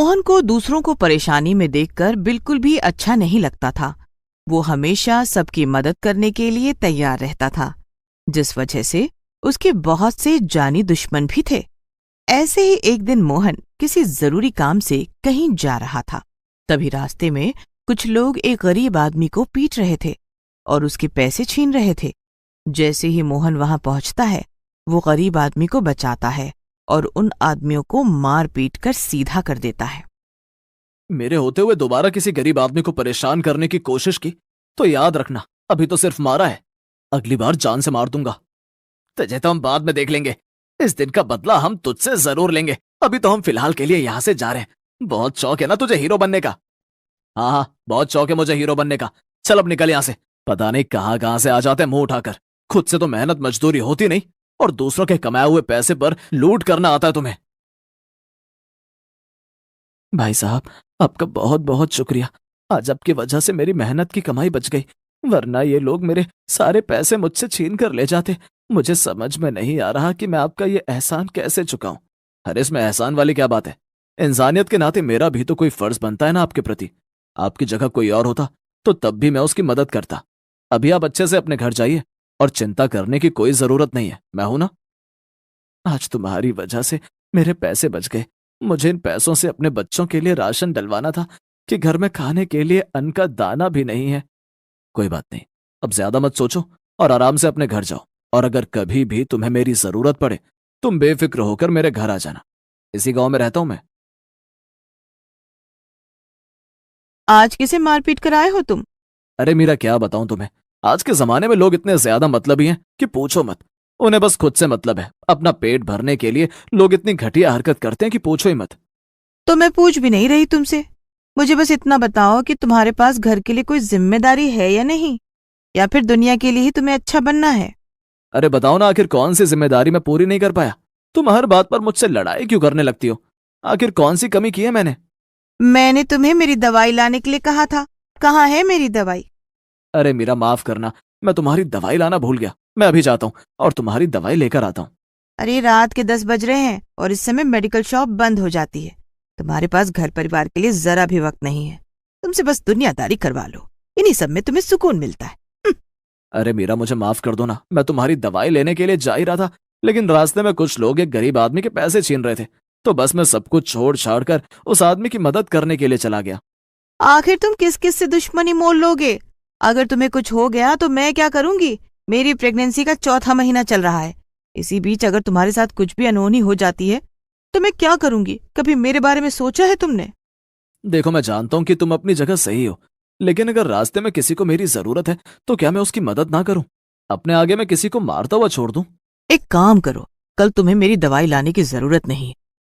मोहन को दूसरों को परेशानी में देखकर बिल्कुल भी अच्छा नहीं लगता था। वो हमेशा सबकी मदद करने के लिए तैयार रहता था, जिस वजह से उसके बहुत से जानी दुश्मन भी थे। ऐसे ही एक दिन मोहन किसी जरूरी काम से कहीं जा रहा था। तभी रास्ते में कुछ लोग एक गरीब आदमी को पीट रहे थे और उसके पैसे छीन रहे थे। जैसे ही मोहन वहां पहुंचता है, वो गरीब आदमी को बचाता है और उन आदमियों को मार पीट कर सीधा कर देता है। मेरे होते हुए दोबारा किसी गरीब आदमी को परेशान करने की कोशिश की तो याद रखना, अभी तो सिर्फ मारा है, अगली बार जान से मार दूंगा। तुझे तो हम बाद में देख लेंगे, इस दिन का बदला हम तुझसे जरूर लेंगे। अभी तो हम फिलहाल के लिए यहाँ से जा रहे हैं। बहुत शौक है ना तुझे हीरो बनने का? हाँ हाँ, बहुत शौक है मुझे हीरो बनने का। चल अब निकल यहाँ से। पता नहीं कहाँ कहाँ से आ जाते हैं मुंह उठाकर। खुद से तो मेहनत मजदूरी होती नहीं और दूसरों के कमाए हुए पैसे पर लूट करना आता है तुम्हें। भाई साहब, आपका बहुत बहुत शुक्रिया। आज आपकी वजह से मेरी मेहनत की कमाई बच गई, वरना ये लोग मेरे सारे पैसे मुझसे छीन कर ले जाते। मुझे समझ में नहीं आ रहा कि मैं आपका ये एहसान कैसे चुकाऊं। अरे इसमें एहसान वाली क्या बात है? इंसानियत के नाते मेरा भी तो कोई फर्ज बनता है ना आपके प्रति। आपकी जगह कोई और होता तो तब भी मैं उसकी मदद करता। अभी आप अच्छे से अपने घर जाइए और चिंता करने की कोई जरूरत नहीं है, मैं हूं ना। आज तुम्हारी वजह से मेरे पैसे बच गए। मुझे इन पैसों से अपने बच्चों के लिए राशन डलवाना था कि घर में खाने के लिए अन्न का दाना भी नहीं है। कोई बात नहीं, अब ज्यादा मत सोचो और आराम से अपने घर जाओ। और अगर कभी भी तुम्हें मेरी जरूरत पड़े तुम बेफिक्र होकर मेरे घर आ जाना। इसी गांव में रहता हूं मैं। आज किसे मारपीट कर आए हो तुम? अरे मीरा, क्या बताऊं तुम्हें, आज के जमाने में लोग इतने ज्यादा मतलबी हैं कि पूछो मत। उन्हें बस खुद से मतलब है, अपना पेट भरने के लिए लोग इतनी घटिया हरकत करते हैं कि पूछो ही मत। तो मैं पूछ भी नहीं रही तुमसे। मुझे बस इतना बताओ कि तुम्हारे पास घर के लिए कोई जिम्मेदारी है या नहीं, या फिर दुनिया के लिए ही तुम्हें अच्छा बनना है? अरे बताओ ना, आखिर कौन सी जिम्मेदारी मैं पूरी नहीं कर पाया? तुम हर बात पर मुझसे लड़ाई क्यों करने लगती हो? आखिर कौन सी कमी की है मैंने? मैंने तुम्हें मेरी दवाई लाने के लिए कहा था, कहाँ है मेरी दवाई? अरे मीरा, माफ करना, मैं तुम्हारी दवाई लाना भूल गया। मैं अभी जाता हूँ और तुम्हारी दवाई लेकर आता हूँ। अरे रात के 10 बज रहे हैं और इस समय मेडिकल शॉप बंद हो जाती है। तुम्हारे पास घर परिवार के लिए जरा भी वक्त नहीं है। तुमसे बस दुनियादारी करवा लो, इन्हीं सब में तुम्हें सुकून मिलता है। अरे मीरा, मुझे माफ कर दो ना, मैं तुम्हारी दवाई लेने के लिए जा ही रहा था, लेकिन रास्ते में कुछ लोग एक गरीब आदमी के पैसे छीन रहे थे, तो बस मैं सब कुछ छोड़ छाड़ कर उस आदमी की मदद करने के लिए चला गया। आखिर तुम किस किस से दुश्मनी मोल लोगे? अगर तुम्हें कुछ हो गया तो मैं क्या करूंगी? मेरी प्रेगनेंसी का 4था महीना चल रहा है। इसी बीच अगर तुम्हारे साथ कुछ भी अनहोनी हो जाती है तो मैं क्या करूंगी? कभी मेरे बारे में सोचा है तुमने? देखो, मैं जानता हूं कि तुम अपनी जगह सही हो, लेकिन अगर रास्ते में किसी को मेरी जरूरत है तो क्या मैं उसकी मदद ना करूं? अपने आगे मैं किसी को मारता हुआ छोड़ दूं? एक काम करो, कल तुम्हें मेरी दवाई लाने की जरूरत नहीं है।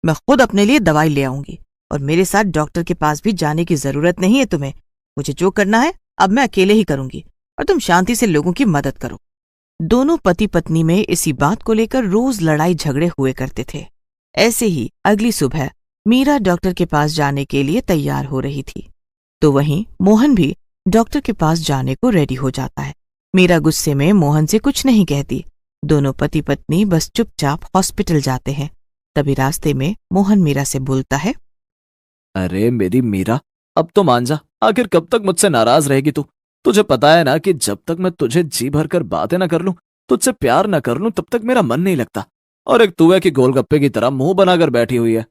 मैं खुद अपने लिए दवाई ले आऊंगी और मेरे साथ डॉक्टर के पास भी जाने की जरूरत नहीं है तुम्हें। मुझे जो करना है अब मैं अकेले ही करूंगी और तुम शांति से लोगों की मदद करो। दोनों पति पत्नी में इसी बात को लेकर रोज लड़ाई झगड़े हुए करते थे। ऐसे ही अगली सुबह मीरा डॉक्टर के पास जाने के लिए तैयार हो रही थी, तो वहीं मोहन भी डॉक्टर के पास जाने को रेडी हो जाता है। मीरा गुस्से में मोहन से कुछ नहीं कहती। दोनों पति पत्नी बस चुपचाप हॉस्पिटल जाते हैं। तभी रास्ते में मोहन मीरा से बोलता है, अरे मेरी मीरा, अब तो मान जा। आखिर कब तक मुझसे नाराज रहेगी तू? तुझे पता है ना कि जब तक मैं तुझे जी भर कर बातें ना कर लूं, तुझसे प्यार ना कर लूं, तब तक मेरा मन नहीं लगता। और एक तू है कि गोलगप्पे की तरह मुंह बनाकर बैठी हुई है।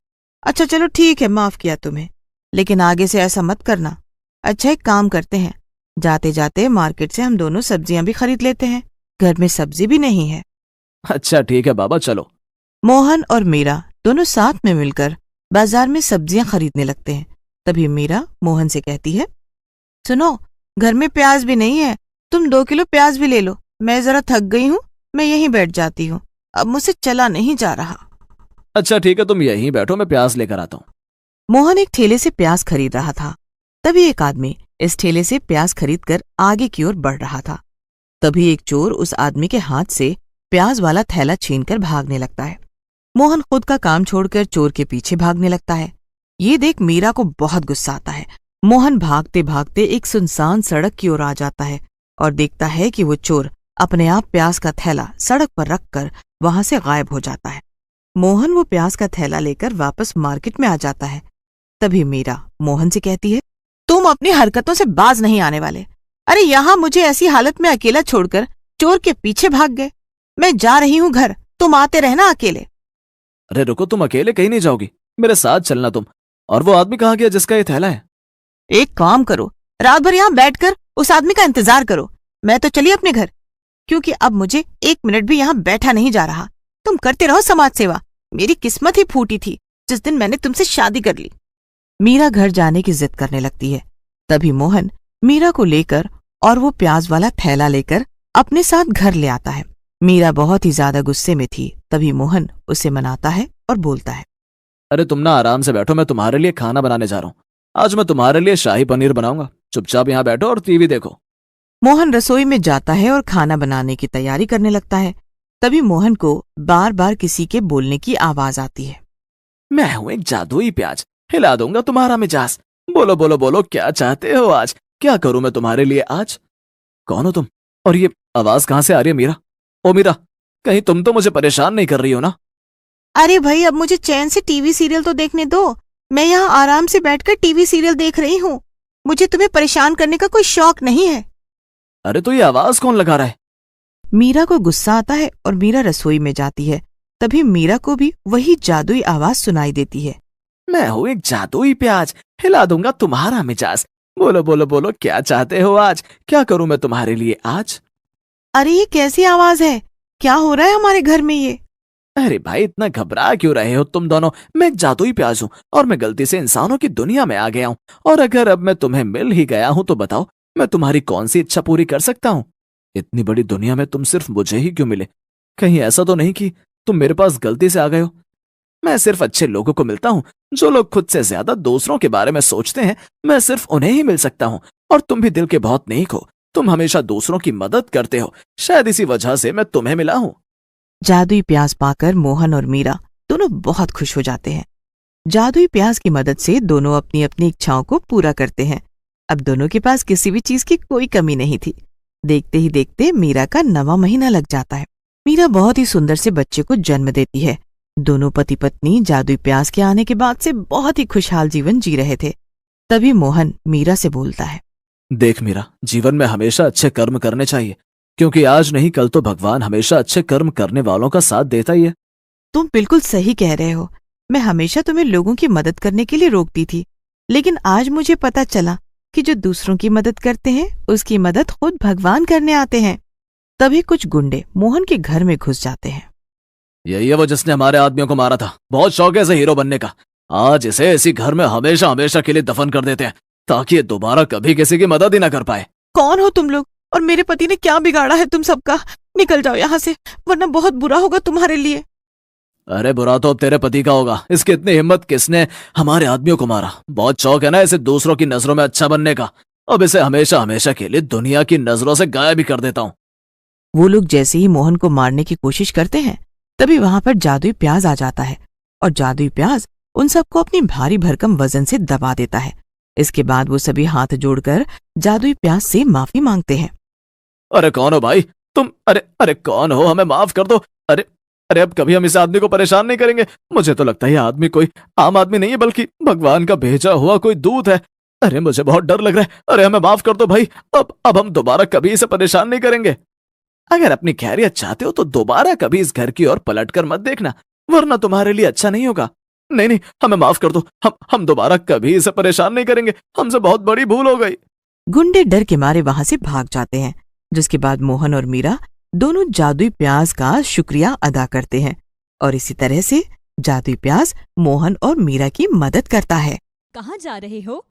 अच्छा चलो ठीक है, माफ किया तुम्हें, लेकिन आगे से ऐसा मत करना। अच्छा एक काम करते हैं, जाते जाते मार्केट से हम दोनों सब्जियां भी खरीद लेते हैं। घर में सब्जी भी नहीं है। अच्छा ठीक है बाबा, चलो। मोहन और मीरा दोनों साथ में मिलकर बाजार में सब्जियां खरीदने लगते हैं। तभी मीरा मोहन से कहती है, सुनो, घर में प्याज भी नहीं है, तुम 2 किलो प्याज भी ले लो। मैं जरा थक गई हूँ, मैं यहीं बैठ जाती हूँ, अब मुझसे चला नहीं जा रहा। अच्छा ठीक है, तुम यहीं बैठो, मैं प्याज लेकर आता हूँ। मोहन एक ठेले से प्याज खरीद रहा था। तभी एक आदमी इस ठेले से प्याज खरीदकर आगे की ओर बढ़ रहा था। तभी एक चोर उस आदमी के हाथ से प्याज वाला थैला छीनकर भागने लगता है। मोहन खुद का काम छोड़कर चोर के पीछे भागने लगता है। ये देख मीरा को बहुत गुस्सा आता है। मोहन भागते भागते एक सुनसान सड़क की ओर आ जाता है और देखता है कि वो चोर अपने आप प्याज का थैला सड़क पर रखकर वहां से गायब हो जाता है। मोहन वो प्याज का थैला लेकर वापस मार्केट में आ जाता है। तभी मीरा मोहन से कहती है, तुम अपनी हरकतों से बाज नहीं आने वाले। अरे यहाँ मुझे ऐसी हालत में अकेला छोड़कर चोर के पीछे भाग गए। मैं जा रही हूँ घर, तुम आते रहना अकेले। अरे रुको, तुम अकेले कहीं नहीं जाओगी, मेरे साथ चलना तुम। और वो आदमी कहाँ गया जिसका ये थैला है? एक काम करो, रात भर यहाँ बैठकर उस आदमी का इंतजार करो। मैं तो चली अपने घर, क्योंकि अब मुझे 1 मिनट भी यहाँ बैठा नहीं जा रहा। तुम करते रहो समाज सेवा। मेरी किस्मत ही फूटी थी जिस दिन मैंने तुमसे शादी कर ली। मीरा घर जाने की जिद करने लगती है। तभी मोहन मीरा को लेकर और वो प्याज वाला थैला लेकर अपने साथ घर ले आता है। मीरा बहुत ही ज्यादा गुस्से में थी। तभी मोहन उसे मनाता है और बोलता है, अरे तुम ना आराम से बैठो, मैं तुम्हारे लिए खाना बनाने जा रहा हूँ। आज मैं तुम्हारे लिए शाही पनीर बनाऊंगा। चुपचाप यहाँ बैठो और टीवी देखो। मोहन रसोई में जाता है और खाना बनाने की तैयारी करने लगता है। तभी मोहन को बार बार किसी के बोलने की आवाज आती है। मैं हूं एक जादुई प्याज, हिला दूंगा तुम्हारा मिजाज। बोलो बोलो बोलो, क्या चाहते हो आज? क्या करूं मैं तुम्हारे लिए आज? कौन हो तुम? और ये आवाज कहां से आ रही है? मीरा, ओ मीरा, कहीं तुम तो मुझे परेशान नहीं कर रही हो ना? अरे भाई, अब मुझे चैन से टीवी सीरियल तो देखने दो। मैं यहाँ आराम से बैठकर टीवी सीरियल देख रही हूँ। मुझे तुम्हें परेशान करने का कोई शौक नहीं है। अरे तो ये आवाज कौन लगा रहा है? मीरा को गुस्सा आता है और मीरा रसोई में जाती है। तभी मीरा को भी वही जादुई आवाज सुनाई देती है। मैं हूं एक जादुई प्याज, हिला दूंगा तुम्हारा मिजाज। बोलो बोलो बोलो, क्या चाहते हो आज? क्या करूं मैं तुम्हारे लिए आज? अरे ये कैसी आवाज है? क्या हो रहा है हमारे घर में ये? अरे भाई, इतना घबरा क्यों रहे हो तुम दोनों? मैं एक जादुई प्याज हूँ और मैं गलती से इंसानों की दुनिया में आ गया हूँ। और अगर अब मैं तुम्हें मिल ही गया हूँ तो बताओ, मैं तुम्हारी कौन सी इच्छा पूरी कर सकता हूँ? इतनी बड़ी दुनिया में तुम सिर्फ मुझे ही क्यों मिले? कहीं ऐसा तो नहीं कि तुम मेरे पास गलती से आ गए हो? मैं सिर्फ अच्छे लोगों को मिलता हूँ। जो लोग खुद से ज्यादा दूसरों के बारे में सोचते हैं, मैं सिर्फ उन्हें ही मिल सकता हूँ। और तुम भी दिल के बहुत नेक हो, तुम हमेशा दूसरों की मदद करते हो। शायद इसी वजह से मैं तुम्हें मिला हूँ। जादुई प्याज पाकर मोहन और मीरा दोनों बहुत खुश हो जाते हैं। जादुई प्याज की मदद से दोनों अपनी अपनी इच्छाओं को पूरा करते हैं। अब दोनों के पास किसी भी चीज की कोई कमी नहीं थी। देखते ही देखते मीरा का 9वां महीना लग जाता है। मीरा बहुत ही सुंदर से बच्चे को जन्म देती है। दोनों पति पत्नी जादुई प्याज के आने के बाद से बहुत ही खुशहाल जीवन जी रहे थे। तभी मोहन मीरा से बोलता है, देख मीरा, जीवन में हमेशा अच्छे कर्म करने चाहिए, क्योंकि आज नहीं कल तो भगवान हमेशा अच्छे कर्म करने वालों का साथ देता ही है। तुम बिल्कुल सही कह रहे हो। मैं हमेशा तुम्हें लोगों की मदद करने के लिए रोकती थी, लेकिन आज मुझे पता चला कि जो दूसरों की मदद करते हैं उसकी मदद खुद भगवान करने आते हैं। तभी कुछ गुंडे मोहन के घर में घुस जाते हैं। यही है वो जिसने हमारे आदमियों को मारा था। बहुत शौक है इसे हीरो बनने का। आज इसे इसी घर में हमेशा हमेशा के लिए दफन कर देते हैं, ताकि ये दोबारा कभी किसी की मदद ही ना कर पाए। कौन हो तुम लोग, और मेरे पति ने क्या बिगाड़ा है तुम सबका? निकल जाओ यहाँ से, वरना बहुत बुरा होगा तुम्हारे लिए। अरे बुरा तो अब तेरे पति का होगा। इसकी इतनी हिम्मत किसने हमारे आदमियों को मारा? बहुत शौक है ना इसे दूसरों की नजरों में अच्छा बनने का। अब इसे हमेशा हमेशा के लिए दुनिया की नजरों से गायब भी कर देता हूँ। वो लोग जैसे ही मोहन को मारने की कोशिश करते हैं, तभी वहां पर जादुई प्याज आ जाता है और जादुई प्याज उन सबको अपनी भारी भरकम वजन से दबा देता है। इसके बाद वो सभी हाथ जोड़कर जादुई प्याज से माफी मांगते हैं। अरे कौन हो भाई तुम? अरे अरे कौन हो? हमें माफ कर दो। अरे अरे अब कभी हम इस आदमी को परेशान नहीं करेंगे। मुझे तो लगता है ये आदमी कोई आम आदमी नहीं है, बल्कि भगवान का भेजा हुआ कोई दूत है। अरे मुझे बहुत डर लग रहा है। अरे हमें माफ कर दो भाई। अब हम दोबारा कभी इसे परेशान नहीं करेंगे। अगर अपनी खैरियत चाहते हो तो दोबारा कभी इस घर की ओर पलट कर मत देखना, वरना तुम्हारे लिए अच्छा नहीं होगा। नहीं नहीं, हमें माफ कर दो। हम दोबारा कभी इसे परेशान नहीं करेंगे। हमसे बहुत बड़ी भूल हो गई। गुंडे डर के मारे वहां से भाग जाते हैं, जिसके बाद मोहन और मीरा दोनों जादुई प्याज का शुक्रिया अदा करते हैं और इसी तरह से जादुई प्याज मोहन और मीरा की मदद करता है। कहाँ जा रहे हो?